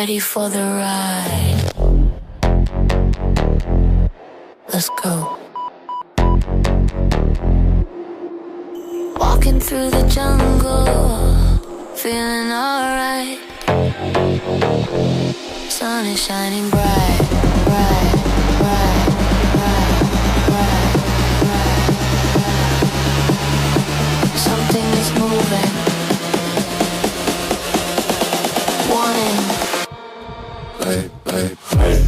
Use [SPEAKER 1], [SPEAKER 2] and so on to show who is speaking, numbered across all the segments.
[SPEAKER 1] ready for the ride. Let's go. Walking through the jungle, feeling alright. Sun is shining bright, bright, bright, bright, bright, bright, bright. Something is moving. Warning.
[SPEAKER 2] Hey, hey, hey.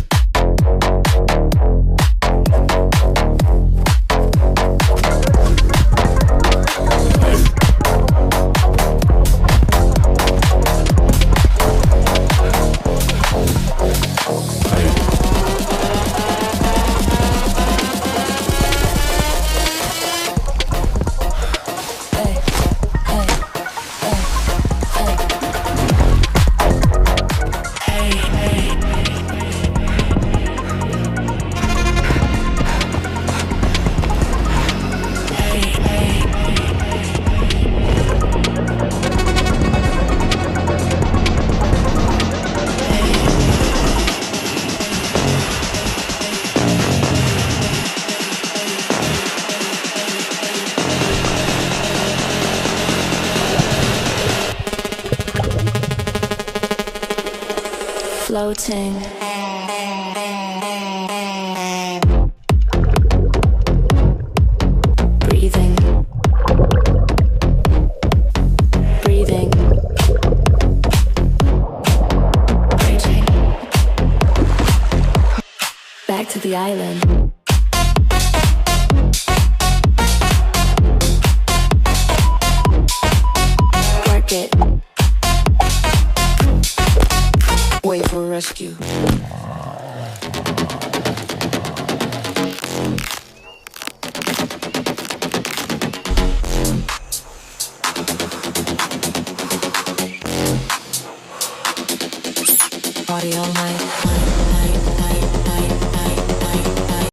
[SPEAKER 1] Floating. Breathing. Breathing. Bridging. Back to the island. Work it. Wait for rescue. Party all night.